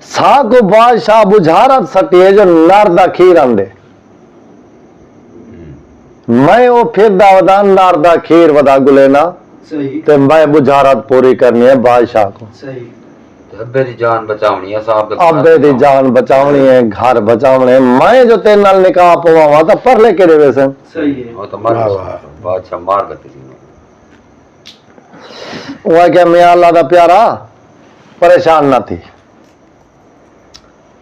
साको बादशाह बुझारत सटिए जो नारदा खीर आंदे मैं वो फिर दावदा नारदा खीर वदा गुलेना सही ते मैं बुझारत पूरी करनी है बादशाह को सही अब्बे दी जान बचावनी है साहब अब्बे दी जान बचावनी है घर बचावने मैं जो तेरे नाल निकाह पवावा तो परले केड़े वैसे सही है वो तो मर बादशाह मार गते वो क्या मैं अल्लाह दा प्यारा परेशान ना थी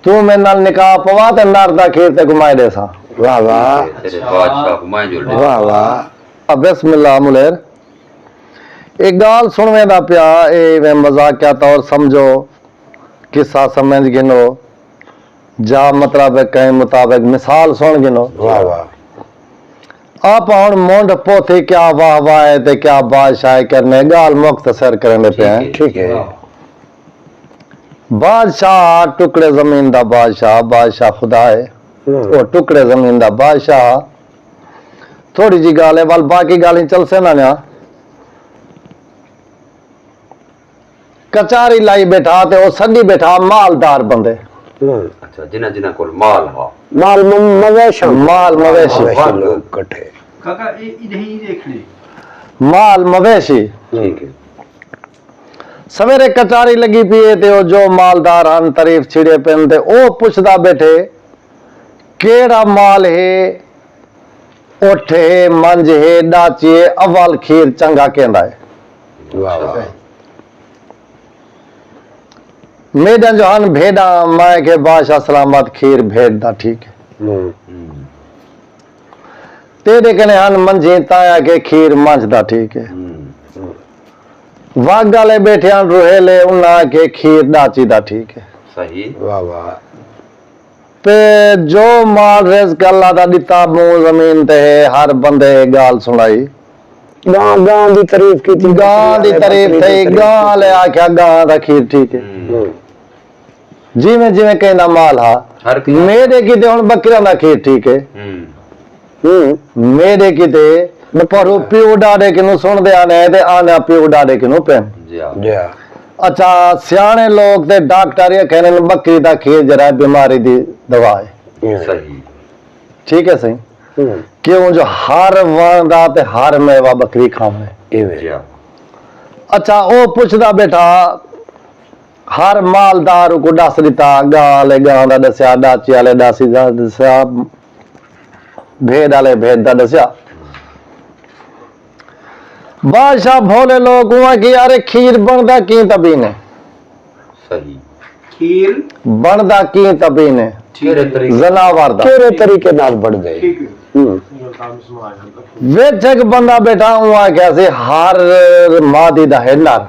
तू मेरे नाल निकाह पवा ते नारदा खीर ते घुमाए दे सा वाह वाह तेरे बादशाह को मैं जुड़ वाह वाह अब बिस्मिल्लाह मुलेर एक गाल सुनवे दा पिया ए वे मजाकिया तौर समझो किस्सा समझ गिनो जा मतलब कहीं मुताबिक मिसाल सुन गिनो वाह वाह आप हुण मुंड पोथी क्या वाह वाह है ते क्या बादशाह करने गाल मुख्तसर करने पे हैं ठीक है बादशाह टुकड़े जमीन दा बादशाह खुदा है वो टुकड़े जमीन दा बादशाह थोड़ी जी गाल है वाल बाकी गाली चल से ना कचारी लाई बैठा ते वो सदी बैठा मालदार बंदे अच्छा जिना जिना कोल माल हा माल मवेशी माल मवेशी लोग कट्ठे काका यही देख ले माल मवेशी ठीक है सवेरे कचारी लगी पिए ते वो जो मालदार हन तारीफ छिड़े पेन ते ओ पुछदा बैठे केड़ा माल है उठ है मंज है डाची है अव्वल खीर चंगा कहंदा है वाह वाह मेडा जो हन भेड़ा मैं के बादशाह सलामत खीर भेड़ दा ठीक है तेरे कने हन मंझे ताया के खीर मंझ दा ठीक है वागाले बैठे हन रुहेले उन्ना के खीर डाची दा ठीक है सही वाह वाह पे जो माल रिज़्क़ अल्लाह दा दिता मुंह जमीन ते है हर बंदे गाल सुनाई गांव गांव दी तारीफ की थी गां दी तारीफ थई गां ले आख्या गां दा खीर ठीक है जिवें जिवें कहना माल हा हर मेरे किते हुन बकरियां दा खीर ठीक है मेरे किते पर प्यो डाडे किनू सुनदे आने ते आना प्यो डाडे किनू पेन जी हां जी हां अच्छा सियाने लोग ते डॉक्टर ये कहने बकरी दा खीर जरा बीमारी दी दवा है सही ठीक है सही क्यों जो हर वंदा ते हर मेवा बकरी खावे जी हां अच्छा ओ पुछदा बेटा हर मालदार को दस दिता गाले गां दा दस्या डाची वाले डासी दा दस्या भेड़ वाले भेड़ दा दस्या बादशाह भोले लोग हुआ कि यार खीर बनदा की तबी ने सही खीर बनदा की तबी ने तेरे तरीके जनावर दा तेरे तरीके नाल बढ़ गए ठीक है विच एक बंदा बैठा हुआ कैसे हर मादी दा है नर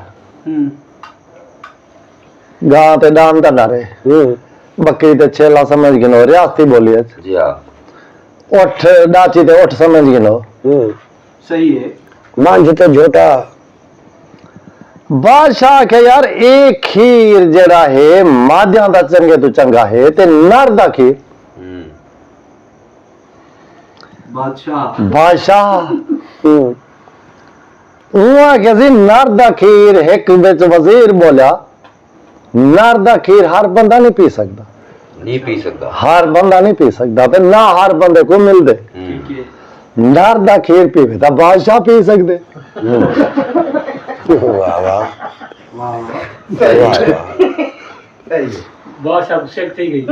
गां ते डान दा नर है बकरी ते छेला समझ गिनो रियासती बोलिए जी हां उठ डाची ते उठ समझ गिनो सही है मांझ ते झोटा बादशाह के यार एक खीर जरा है मादियां दा चंगे तो चंगा है ते नर दा खीर बादशाह हुआ कैसी नर दा खीर एक बिच वजीर बोला नर दा खीर हर बंदा नहीं पी सकता नहीं पी सकता हर बंदा नहीं पी सकता ते ना हर बंदे को मिल दे ठीक है नर दा खीर पीवे तो बादशाह पी सकते वाह वाह वाह बादशाह को शेक थी गई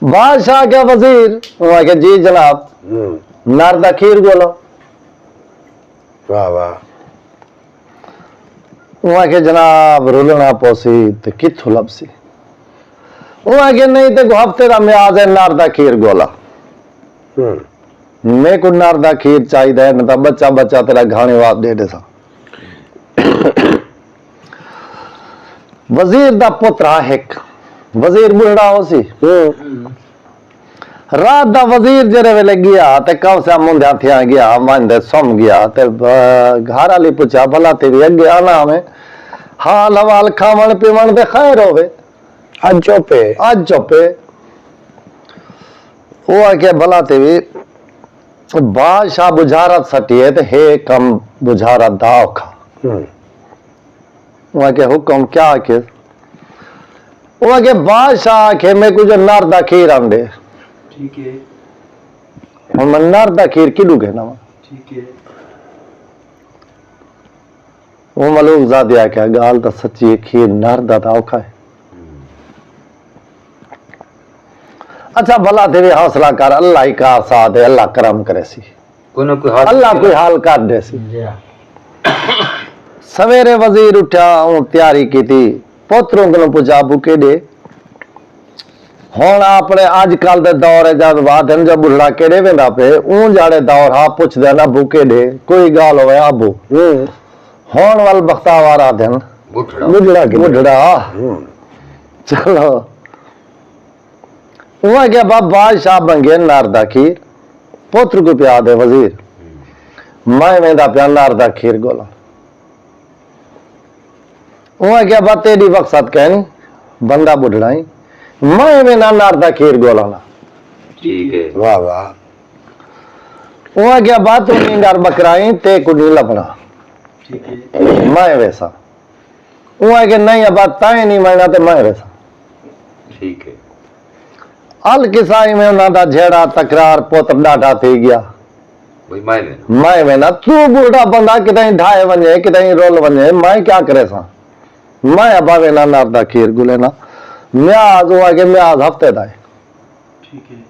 बादशाह क्या वजीर हुआ के जी जनाब नर दा खीर बोलो वाह वाह हुआ के जनाब रुलना पोसी ते किथों लबसी हुआ के नहीं ते हफ्ते दा म्याज है नर दा खीर गोला मैं को नर दा खीर चाहिए न तो बच्चा बच्चा तेरा घाने वाद दे दे सा वजीर दा पुत्रा एक वजीर बुढ़ा हो सी रात दा वजीर जरे वेले गया ते कब से मुंडा थिया गया मन दे सम गया ते घर वाली पूछा भला तेरी अगे आना में हाल हवाल खावन पीवन दे खैर होवे आज चुपे वो आके भला तेरी बादशाह बुझारत सटिए ते हे कम बुझारत दाव खा वहां के हुक्म क्या के وہ آگے بادشاہ کے میں کچھ نار دا کھیر آندے ٹھیک ہے ہوں میں نار دا کھیر کی ڈوگے نا ٹھیک ہے وہ ملوک زادیا کیا گال دا سچی ہے کھیر نار دا دا اوکھا ہے اچھا بھلا تیرے حوصلہ کر اللہ ہی کا ساتھ ہے اللہ کرم کرے سی کوئی نہ کوئی حال اللہ کوئی حال کر دے سی سویرے وزیر اٹھا ہوں تیاری کی تھی پوتروں کو پوچھا بھوکے دے ہوں اپنے اج کل دے دور ہے جب بات ہے جب بڑھڑا کیڑے ویندا پہ اون جاڑے دور ہاں پوچھ دے نا بھوکے دے کوئی گال ہوئے ابو ہون وال بختاوارا دن بٹھڑا بڑھڑا چلو وہ کیا باب بادشاہ بنگے ناردا کھیر پوتر کو پیا دے وزیر میں ویندا پیا ناردا کھیر گولا وہ کیا بات تیری وقت کہنی بندہ بڑھڑائی میں وینا ناردا کھیر گولانا ٹھیک ہے واہ واہ وہ کیا بات تو نینگار بکرائی تے کو نہیں لبنا ٹھیک ہے میں ویسا وہ کہ نہیں اب تائیں نہیں مائنا تے میں ویسا ٹھیک ہے ال کسائی میں انہاں دا جھیڑا تکرار پوتر ڈاٹا تھی گیا وہی میں نے میں وینا تو بوڑھا بندہ کتیں ڈھائے ونجے کتیں رول ونجے میں کیا کرے سا میں ابا وینا ناردا کھیر گلے نا میاز ہوا کہ میاز ہفتے دائے ٹھیک ہے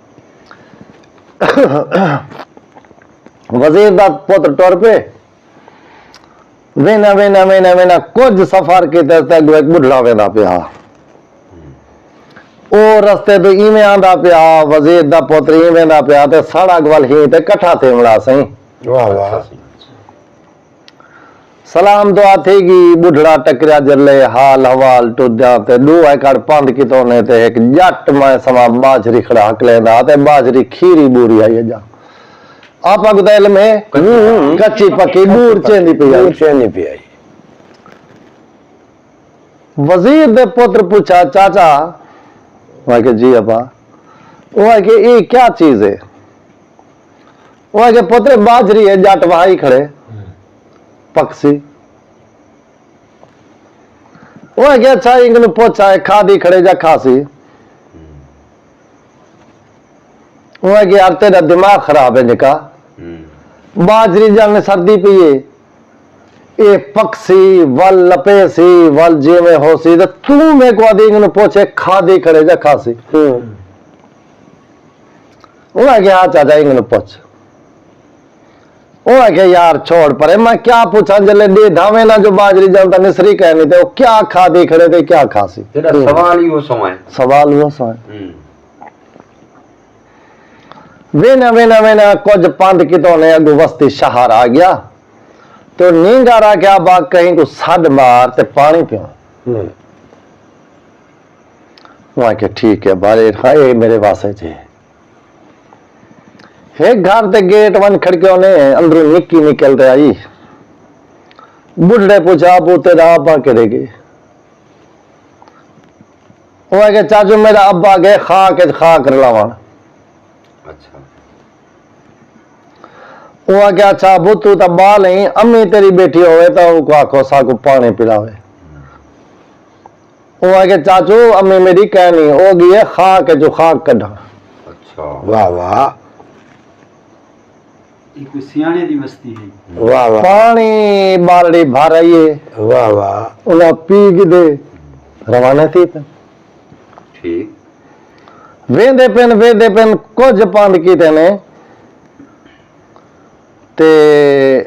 وزیر دا پوتر ٹور پہ وینا وینا وینا وینا کچھ سفر کی تک ایک بڑھڑا وینا پیا او رستے تو ایویں آندا پیا وزیر دا پوتر ایویں دا پیا تے سڑک ول ہی تے کٹھا تھے مڑا سیں واہ واہ سلام دعا تھی گی بڑھڑا ٹکریا جلے حال حوال ٹوڈیا تے دو ایکڑ پند کی تو نے تے ایک جٹ میں سما باجری کھڑا ہک لیندا تے باجری کھیری بوری آئی جا آپ کو علم ہے کچی پکی بور چیندی پئی آئی چینی پی آئی وزیر دے پوتر پوچھا چاچا وہ کہ جی ابا وہ کہ یہ کیا چیز ہے وہ کہ پوتر باجری ہے جٹ وہاں ہی کھڑے پکسی وہ کہ اچھا انگل پوچھا ہے کھادی کھڑے جا کھاسی وہ کہ یار تیرا دماغ خراب ہے نکا باجری جانے سردی پیے اے پکسی ول لپیسی ول جی میں ہو سی تو میں کو آدھی انگل پوچھے کھادی کھڑے جا کھاسی وہ کہ ہاں چاچا انگل پوچھ وہ کہ یار چھوڑ پڑے میں کیا پوچھا جلے دے دھاوے نا جو باجری جانتا نسری کہنی تھے وہ کیا کھادی کھڑے تھے کیا کھاسی تیرا سوال ہی وہ سمائے سوال ہوا سوال وینا وینا وینا کچھ پاند کی تو نے اگو وسطی شہر آ گیا تو نینگا را کیا باغ کہیں کو سڈ مار تے پانی پیوں وہاں کہ ٹھیک ہے بارے خائے میرے واسے چھے ایک گھر تے گیٹ ون کھڑکیوں نے اندروں نکی نکل رہے آئی بڑھڑے پوچھا ابو تیرا ابا کرے گے وہ کہ چاچو میرا ابا گئے خاک رلاوان اچھا وہ کہ اچھا ابو تو تا بال نہیں امی تیری بیٹھی ہوئے تو وہ کو آکھو سا کو پانے پلاوے وہ کہ چاچو امی میری کہنی ہو گئی ہے خاک جو خاک کڈھا اچھا واہ واہ یہ کوئی سیانے دی بستی ہے واہ واہ پانی بالڑی بھر آئیے واہ واہ انہیں پی کے دے روانہ تھی پہ ٹھیک ویندے پین کچھ پاند کی تینے تے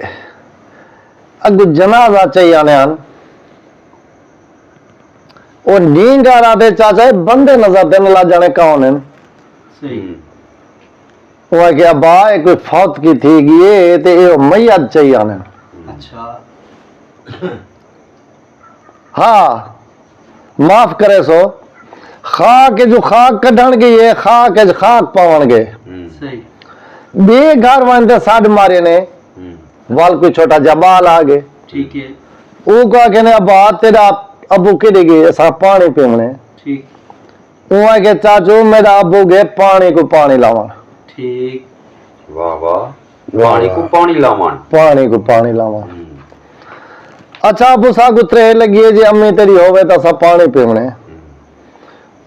اگو جنازہ چاہیے آنے آن وہ نیند آ رہا دے چاچا بندے نظر دینے لا جانے کون ہیں صحیح وہ کہ ابا کوئی فوت کی تھی گئے تے یہ میت چاہیے آنے اچھا ہاں معاف کرے سو خاک جو خاک کڈھن گئی ہے خاک پاون گے صحیح بے گھر وانتے ساڑھ مارے نے وال کوئی چھوٹا جبال آگے ٹھیک ہے او کہا کہ نے ابا تیرا ابو کدے گئے ایسا پانی پیمنے ٹھیک وہ ہے کہ چاچو میرا ابو گئے پانی کو پانی لاوان ٹھیک واہ واہ پانی کو پانی لاوان پانی کو پانی لاوان اچھا ابو سا کو ترے لگی ہے جی امی تیری ہوئے تا سا پانی پیمنے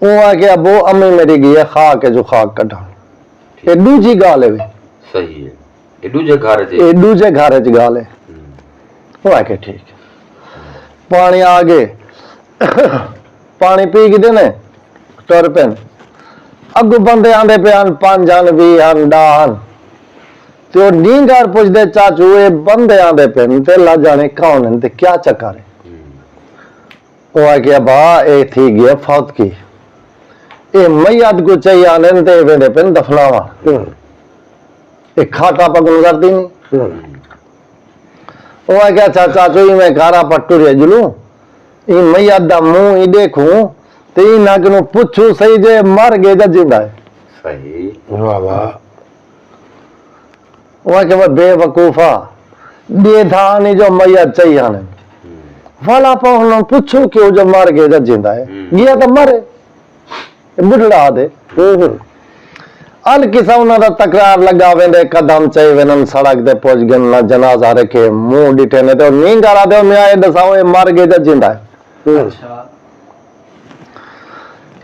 وہ آ کے ابو امی میری گئی ہے خاک ہے جو خاک کٹا یہ دوجی گال ہے صحیح ہے یہ دوجے گھر یہ دوجے گھر چ گال ہے وہ آ کے ٹھیک ہے پانی آگے پانی پی کے دینے ٹر پین اگو بندے آندے پہ آن 5 آن 20 آن 10 آن تو نین گھر پوچھ دے چاچو یہ بندے آندے پہ تے اللہ جانے کون ہیں تے کیا چکر ہے وہ آ کے ابا اے تھی گیا فوت کی اے میاد کو چاہیے آنے تے ویندے پہ دفناوا اے کھاٹا پک گزرتی نہیں وہ آ کے اچھا چاچو ہی میں کارا پٹو رہے جلوں این میاد دا منہ ہی دیکھوں تے ہی نہ کنوں پوچھو صحیح جے مر گئے جا زندہ ہے صحیح واہ واہ وہ کہ وہ بے وقوفا دے دھانی جو میت چاہیے آنے والا پہنوں پوچھو کہ وہ جو مر گئے جا زندہ ہے گیا تو مرے بڑھڑا دے ال کسا انہاں دا تکرار لگا ویندے قدم چاہیے وینن سڑک دے پہنچ گئے نہ جنازہ رکھے منہ ڈٹھے نے تے نیند کرا دے میں آئے دساؤ یہ مر گئے جا زندہ ہے اچھا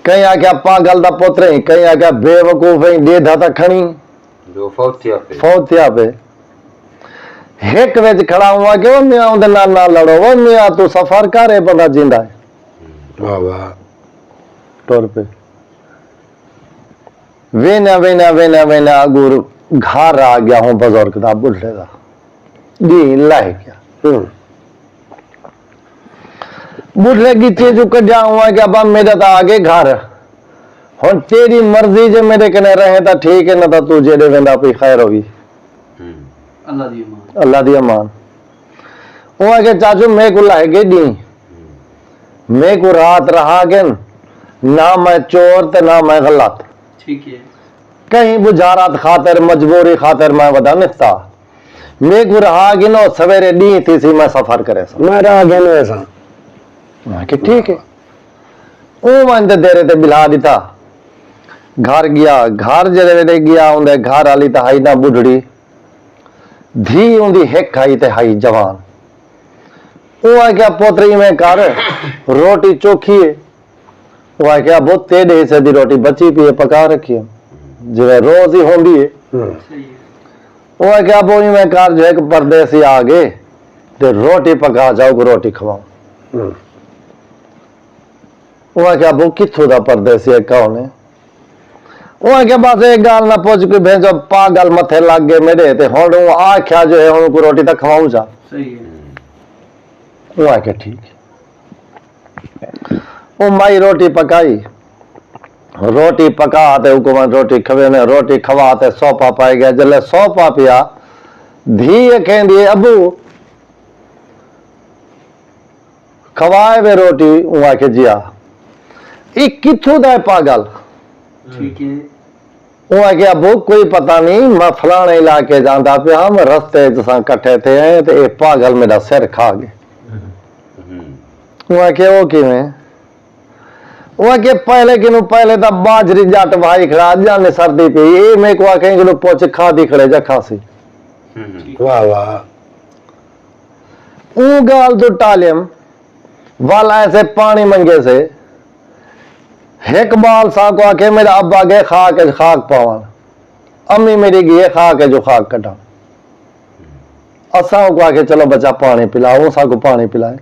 کہیں آ کے پاگل دا پوترے کہیں آ کے بے وقوف ہیں دے دھا تا کھڑی جو فوت تھیا پہ فوتیا پہ ایک وچ کھڑا ہوا کہ وہ میاں دے نال نہ لڑو وہ میاں تو سفر کرے بندہ زندہ ہے واہ واہ ٹور پہ وینا وینا وینا وینا اگر گھر آ گیا ہوں بزرگ دا بڑھے دا دین لائے گیا بڑھے کی چیز کڈیا ہوا کہ ابا میرا تا آگے گھر ہن تیری مرضی جو میرے کنے رہے تا ٹھیک ہے نہ تا تو جیڑے ویندا پئی خیر ہوگی اللہ دی امان اللہ دی امان وہ آگے چاچو میں کو لائے گے دی میں کو رات رہا گے نہ میں چور تے نہ میں غلط ٹھیک ہے کہیں بجارات خاطر مجبوری خاطر میں ودا نستا میں کو رہا گے نو سویرے دی تھی سی میں سفر کرے سا میں رہا گیا نا ایسا میں کہ ٹھیک ہے او میں تے دیرے تے بلا دیتا گھر گیا گھر جڑے گیا اندے گھر والی تے ہائی نہ بڈڑی دھی اندی ہک ہائی تے ہائی جوان وہ آ گیا پوتری میں کر روٹی چوکھی ہے وہ آ گیا بہت تیڑے سے دی روٹی بچی پی ہے پکا رکھی ہے جو روز ہی ہوندی ہے صحیح ہے وہ آ گیا بوئی میں کر جو ایک پردیسی آگے تے روٹی پکا جاؤ کو روٹی کھواؤں وہ آ گیا بو کتھوں دا پردیسی ہے کون ہے وہ آ گیا بس ایک گال نہ پوچھ کے بھیجو پاگل متھے لگ گئے میرے تے ہن وہ آکھیا جو ہے ہن کو روٹی تک کھواؤں جا صحیح ہے وہ آ کے ٹھیک ہے وہ مائی روٹی پکائی روٹی پکا تے حکومت روٹی کھوے نے روٹی کھوا تے سوپا پائی گیا جلے سوپا پیا دھی کہندی ابو کھوائے وے روٹی وہ آ کے جیا ایک کتھوں دا ہے پاگل ٹھیک ہے وہ آ کے ابو کوئی پتہ نہیں میں فلانے علاقے جاندا پیا ہم رستے جساں کٹھے تھے تے اے پاگل میرا سر کھا گئے وہ آ کے وہ کیویں وہ کہ پہلے کنو پہلے تا باجری جٹ بھائی کھڑا جانے سردی پہ یہ میں کو آکھیں کہ لو پوچھ کھا دی کھڑے جا کھاسی واہ واہ اون گال تو ٹالیم والا ایسے پانی منگے سے ایک بال سا کو آکھے میرا ابا گئے خاک پاوان امی میری گئے خاک ہے جو خاک کٹا اساں کو آکھے چلو بچہ پانی پلاؤ وہ سا کو پانی پلائے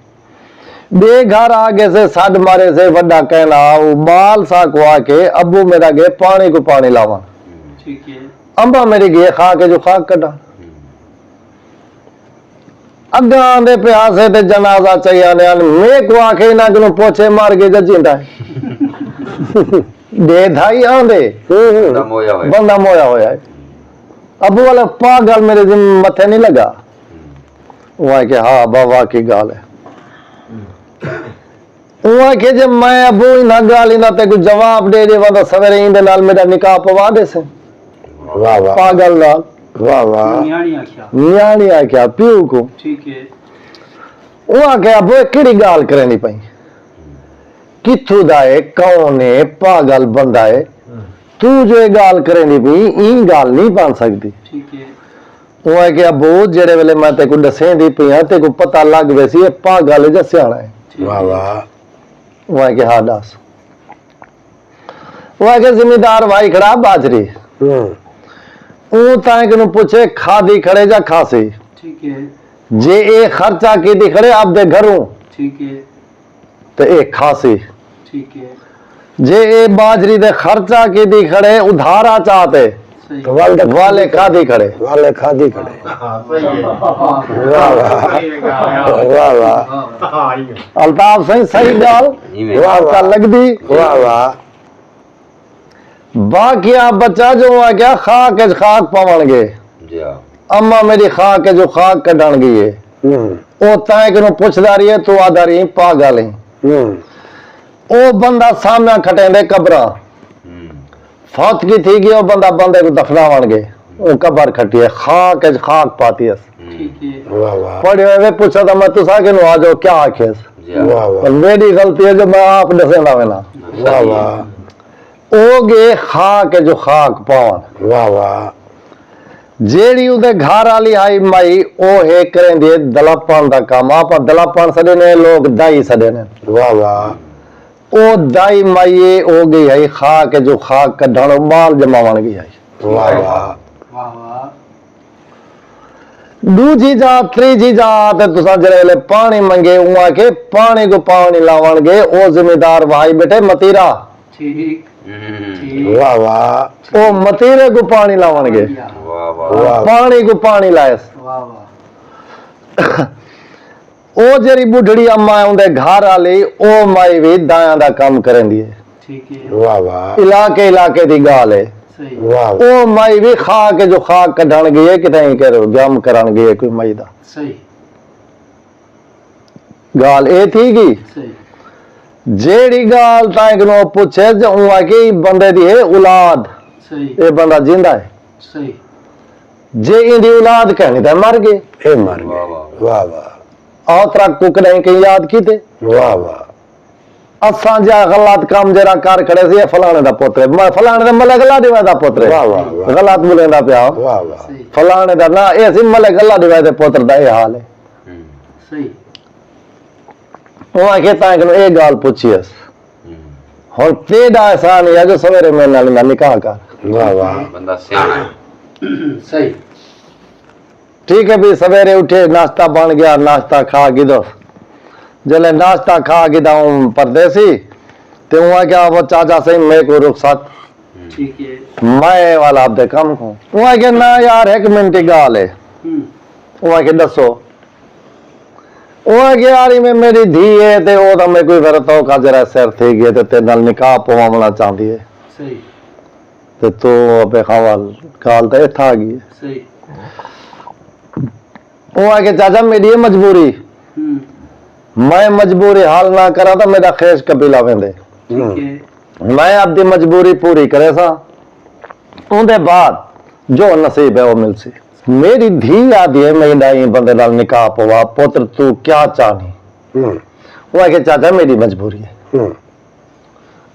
بے گھر آگے سے سڈ مارے سے وڈا کہنا بال سا کو آ کے ابو میرا گئے پانی کو پانی لاوا ٹھیک ہے امبا میری گئے خاک ہے جو خاک کٹا اگاں آندے پہ آسے تے جنازہ چاہیے آنے میں کو آ کے نہ کنو پوچھے مار گئے جا جیندا ہے دے دھائی آندے بندہ مویا ہویا ہے ابو والا پاگل میرے متھے نہیں لگا وہ کہ ہاں بابا کی گال ہے وہ کہ جب میں ابو نہ گالی نہ تے کو جواب دے دے وندا سویرے ایندے نال میرا نکاح پوا دے سے واہ واہ پاگل نال واہ واہ نیاڑی آکھیا نیاڑی آ کیا پیو کو ٹھیک ہے وہ کہ ابو کیڑی گال کرنی پئی کتھوں دا ہے کون ہے پاگل بندہ ہے تو جو یہ گال کرنی پئی این گال نہیں بن سکتی ٹھیک ہے وہ ہے کہ ابو جڑے ویلے میں تے کو دسیں دی پئی ہاں تے کو پتہ لگ ویسی یہ پاگل ہے جا سیاڑا ہے واہ واہ وہ ہے کہ ہاں دس وہ آگے ذمہ بھائی کھڑا باجری اون تائیں کہ پوچھے کھادی کھڑے جا کھاسی ٹھیک ہے جے اے خرچہ کی دی کھڑے آپ دے گھروں ٹھیک ہے تو اے کھاسی ٹھیک ہے جے اے باجری دے خرچہ کی دی کھڑے ادھارا چاہتے صحیح والے کھادی کھڑے والے کھادی کھڑے واہ واہ واہ الطاف صحیح گال کا لگ دی واہ واہ باقیہ بچہ جو آ گیا خاک خاک پاون گے جی ہاں اما میری خاک جو خاک کڈن گئی ہے او تائیں کہ پوچھ داری ہے تو آدھا رہی پاگل ہیں او بندہ سامنے کھٹیں دے قبرہ فوت کی تھی گئی او بندہ بندے کو دفناون گے او قبر کھٹی ہے خاک خاک پاتی ہے ٹھیک ہے واہ واہ پڑھے ہوئے پوچھا تھا میں تسا کہ نو آجو کیا آکھے واہ واہ میری غلطی ہے جو میں آپ دسے نہ وینا واہ واہ او گے خاک جو خاک پاون واہ واہ جیڑی اودے گھر والی آئی مائی او ہے کریں دے دلاپان دا کام آپ دلاپان سڈے نے لوگ دائی سڈے نے واہ واہ او دائی مائی او گئی ہے خاک جو خاک کڈھن مال جماون گئی ہے واہ واہ واہ واہ دوجی جات تریجی جات تساں جڑے پانی منگے اواں کے پانی کو پانی لاون گے او ذمہ دار بھائی بیٹھے متیرا ٹھیک ٹھیک واہ واہ او متیرے کو پانی لاون گے واہ واہ واہ پانی کو پانی لائس واہ واہ او جڑی بڈھڑی اما ہے اندے گھر والی او مائی بھی دایاں دا کام کرن دی ہے ٹھیک ہے واہ واہ علاقے دی گال ہے صحیح واہ او مائی بھی خاک جو خاک کڈھن گئی ہے کتیں کرو جم کرن گئی ہے کوئی مائی دا صحیح گال اے تھی گی صحیح جیڑی گال تائیں کہ پوچھے جو اواں کی بندے دی ہے اولاد صحیح اے بندہ زندہ ہے صحیح جے ان دی اولاد کہنی تے مر گئے اے مر گئے واہ واہ آترا ککڑیں کے یاد کیتے واہ واہ اساں جا غلط کام جرا کار کھڑے سی فلانے دا پوتر میں فلانے دا ملک اللہ دیوے دا پوتر واہ واہ واہ غلط بولیندا پیا واہ واہ صحیح فلانے دا نا اے سی ملک اللہ دیوے دے پوتر دا اے حال ہے صحیح وہ کہتا ہے کہ اے گال پوچھی اس ہن تیرا احسان ہے جو سویرے میں نال نکاح کر واہ واہ بندہ سیاح ہے صحیح ٹھیک ہے بھی سویرے اٹھے ناشتہ بن گیا ناشتہ کھا گدو جلے ناشتہ کھا گدا ہوں پردیسی تے ہوا کیا وہ چاچا سے میں کو رخصت ٹھیک ہے میں والا آپ دے کم کو ہوا کہ نا یار ایک منٹ گال ہے ہوا کہ دسو ہوا کہ یار میں میری دھی ہے تے او تے میں کوئی ورتو کا جرا سر تھی گئے تے تے نال نکاح پواونا چاہندی ہے صحیح تے تو اپے خوال گال تے تھا گئی صحیح ہوا کہ چاچا میری یہ مجبوری میں مجبوری حال نہ کرا تو میرا خیش قبیلہ ویندے ٹھیک ہے میں اپنی مجبوری پوری کرے سا اندے بعد جو نصیب ہے وہ مل سی میری دھی آدھی ہے میں دائی بندے نال نکاح پوا پوتر تو کیا چاہنی وہ کہ چاچا میری مجبوری ہے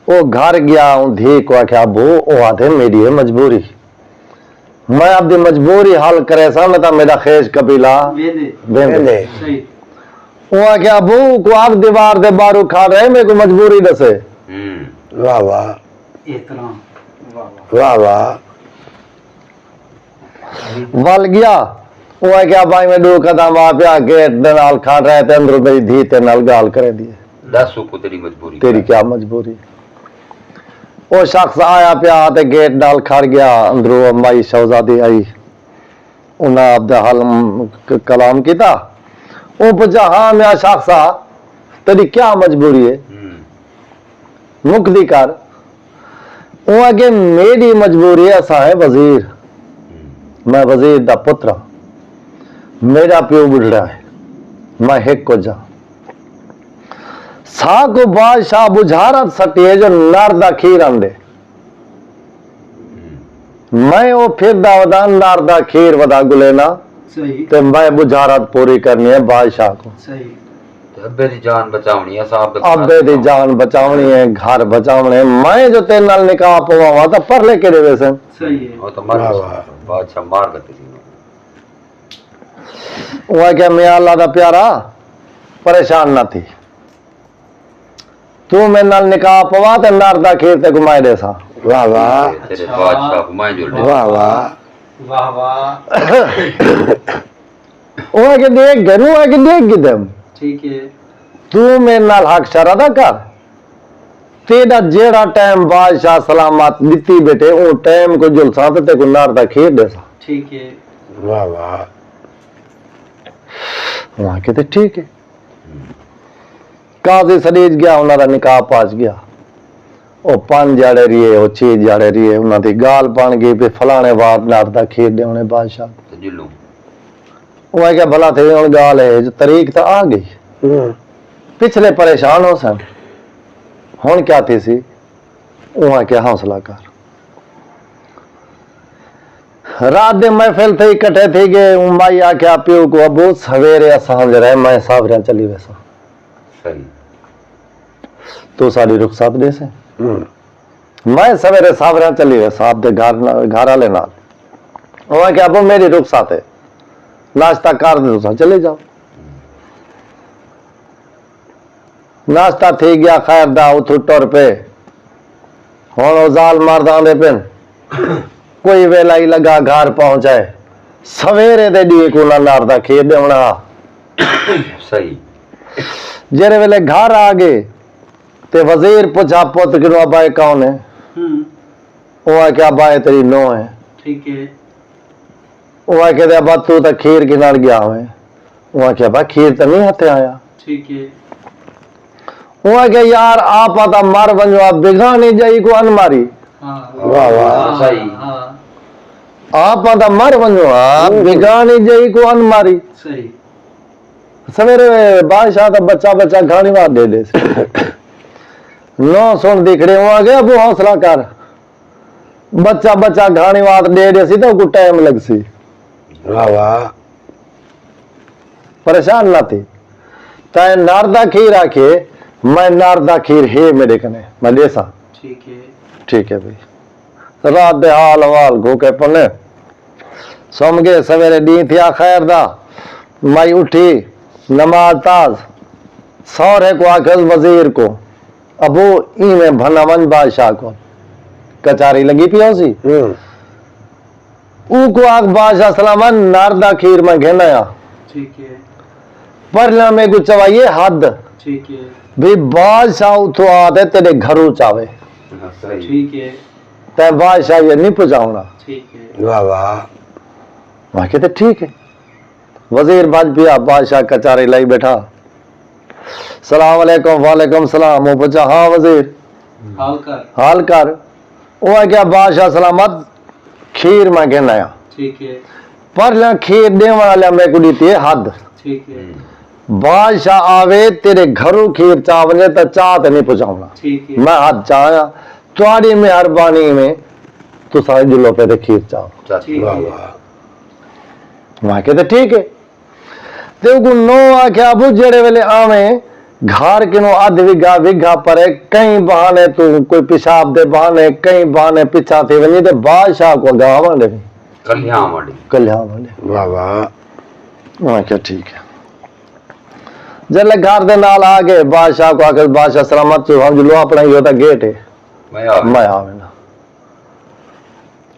وہ گھر گیا ہوں دھی کو آکھیا ابو وہ آدھے میری ہے مجبوری میں اپنی مجبوری حل کرے سا میں تا میرا خیش قبیلہ ویدے ویندے صحیح وہ آکھیا ابو کو آپ دیوار دے بارو کھا رہے میں کو مجبوری دسے واہ واہ احترام واہ واہ واہ واہ ول گیا وہ ہے کیا بھائی میں دو قدم آ پیا گیٹ دے نال کھان رہے تے اندر میری دھی تے نال گال کرے دیے دسو کو تیری مجبوری تیری کیا مجبوری وہ شخص آیا پیا تے گیٹ نال کھڑ گیا اندروں مائی شہزادی آئی انہاں عبد حال کلام کیتا وہ پوچھا ہاں میرا شخصا تیری کیا مجبوری ہے مکدی کر وہ آگے میری مجبوری ہے اسا ہے وزیر میں وزیر دا پتر میرا پیو بڑھڑا ہے میں ہک کو جا سا کو بادشاہ بجھارت سٹی ہے جو نار دا کھیر آندے میں وہ پھر دا ودان نار دا کھیر ودا گلینا صحیح تے میں بجھارت پوری کرنی ہے بادشاہ کو صحیح ابے دی جان بچاونی ہے صاحب ابے دی جان بچاونی ہے گھر بچاونے ہے میں جو تیرے نال نکاح پواوا تا پر لے کے دے ویسے صحیح ہے وہ تو مر بادشاہ مار گتے تھی وہ کیا میاں اللہ دا پیارا پریشان نہ تھی تو میں نال نکاح پوا تے نار دا کھیر تے گھمائے دے سا वाह वाह तेरे बादशाह को मैं जुड़ वाह वाह वाह वाह ਉਹ ਆ ਕੇ ਦੇਖ ਗਨੂੰ ਆ ਕੇ ਦੇਖ ਗਿਦਮ ठीक है ਤੂੰ ਮੇਰੇ ਨਾਲ ਹੱਕ ਸ਼ਰਾਦਾ ਕਰ ਤੇਰਾ ਜਿਹੜਾ ਟਾਈਮ ਬਾਦਸ਼ਾਹ ਸਲਾਮਤ ਦਿੱਤੀ ਬੇਟੇ ਉਹ ਟਾਈਮ ਕੋ ਜੁਲਸਾਂ ਤੇ ਕੋ ਨਾਰ ਦਾ ਖੇਡ ਦੇ ਸਾ ठीक है वाह वाह वहां कहते ठीक है काजी सरीज गया उन्होंने निकाह पाच गया ਉਹ 5 ਜਾੜੇ ਰਹੀਏ ਉਹ 6 ਜਾੜੇ ਰਹੀਏ ਉਹਨਾਂ ਦੀ ਗਾਲ ਬਣ ਗਈ ਵੀ ਫਲਾਣੇ ਵਾਰ ਨਾਰ ਦਾ ਖੇਡ ਦੇ ਉਹਨੇ ਬਾਦਸ਼ਾਹ तो जुल्लू ਉਹ ਆ ਗਿਆ ਭਲਾ ਥੇ ਹੁਣ ਗਾਲ ਹੈ ਜੋ ਤਰੀਕ ਤਾਂ ਆ ਗਈ ਪਿਛਲੇ ਪਰੇਸ਼ਾਨ ਹੋ ਸਨ ਹੁਣ ਕਿਆ ਥੀ ਸੀ ਉਹ ਆ ਕੇ ਹੌਸਲਾ ਕਰ रात दे महफिल थे इकट्ठे थी गए माई आख्या प्यो को अबू सवेरे असांज रहे मैं सावरियां चली वैसा सही तू साड़ी रुखसात दे से मैं सवेरे सावरियां चली वैसा आप दे घर वाले नाल वो क्या अबू मेरी रुखसात है नाश्ता कर दे तुसा चले जाओ नाश्ता थी गया खैर दा उठ टुर पे हुण जाल मारदा दे पेन कोई वेला ही लगा घर पहुंचाए सवेरे दे दी को नार दा खेत देवना सही जेरे वेले घर आ गए ते वजीर पूछा पुत किनो अबाए कौन है वो क्या अबाए तेरी नो है ठीक है वो कहते अबा तू तो खीर किनार गया हुए वो क्या अबा खीर तो नहीं हाथे आया ठीक है वो क्या यार आप आता मर वंजो आप बिगानी जाई को अनमारी हाँ वाह वाह सही हाँ आप आता मर वंजो आप बिगानी जाई को अनमारी सही सवेरे बादशाह का बच्चा बच्चा घानी बात दे दे नो सुन दिख रहे हो गया अबू हौसला कर बच्चा बच्चा घानी बात दे दे सी तो कुछ टाइम लग सी वाह वाह परेशान ना थी तय नारदा खीर आके मैं नारदा खीर है मेरे कने मैं देसा ठीक है ठीक है भाई रात दे हाल हवाल घो के पने सम गए सवेरे दी थी खैर दा माई उठी नमाज ताज सौरे को आखिर वजीर को अबू ई में भनावन बादशाह को कचारी लगी पी सी ऊ को आख बादशाह सलामन नारदा खीर में घेनाया ठीक है पर में को चवाइए हद ठीक है भी बादशाह उठो आते तेरे घरों चावे सही ठीक है तय बादशाह ये नहीं पहुंचाऊंगा ठीक है वाह वाह वहां कहते ठीक है वजीर बाज पिया बादशाह कचारी लाई बैठा सलाम अलैकुम वालेकुम सलाम वो पूछा हाँ वजीर हाल कर हाल कर वो क्या बादशाह सलामत खीर में कहना ठीक है पर खीर दे वाला मैं को दी है हद ठीक है बादशाह आवे तेरे घरों खीर चावने तो चाहते नहीं पहुंचाऊंगा ठीक है मैं हाथ चाया तुम्हारी मेहरबानी में तू सारे जुलो पे खीर चाव ठीक वाह है वाह वहां कहते ठीक है ते को नो आख्या अबू जेड़े वेले आवे घर के नो अध विघा विघा परे कई बहाने तू कोई पेशाब दे बहाने कई बहाने पिछा थे वनी ते बादशाह को गावा दे कल्याण वाली कल्याण वाले वाह वाह वहां क्या ठीक है जले घर दे नाल आ गए बादशाह को आकर बादशाह सलामत हम लो अपना ही होता गेट है मैं आवे ना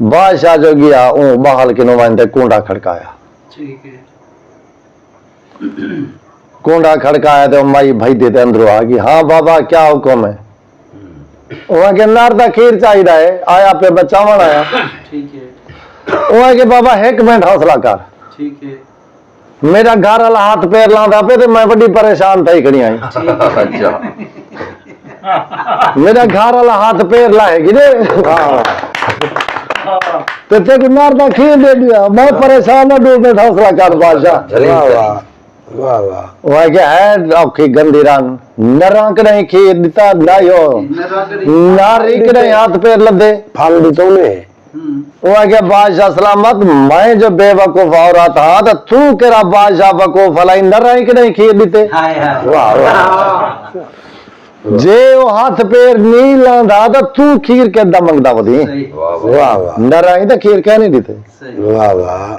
बादशाह जो गया ऊ बहाल के नुमाइंदे कुंडा खड़काया ठीक है कुंडा खड़काया तो माई भाई देते अंदरों आ गई हाँ बाबा क्या हुक्म है वहां के नारदा खीर चाहिए है आया पे बचावन आया ठीक है वहां के बाबा एक मिनट हौसला कर ठीक है मेरा घर वाला हाथ पैर लांदा पे तो मैं बड़ी परेशान थी खड़ी आई अच्छा मेरा घर वाला हाथ पैर लाएगी रे तो ते को नारदा खीर दे दिया मैं परेशान ना डूबे हौसला कर बादशाह वाह वाह वाह वाह वहां के है औखी गंदी रंग नरक नहीं खीर दिता ना यो नारी के नहीं हाथ पैर लदे फल दी तो ने वहां के बादशाह सलामत मैं जो बेवकूफ हो रहा था तो तू केरा बादशाह वकूफ फलाई नराई के नहीं खीर दीते हाय हाय वाह वाह जे वो हाथ पैर नहीं लांदा तो तू खीर के दम मंगदा वदी सही वाह वाह वाह वाह नराई तो खीर कह नहीं दीते सही वाह वाह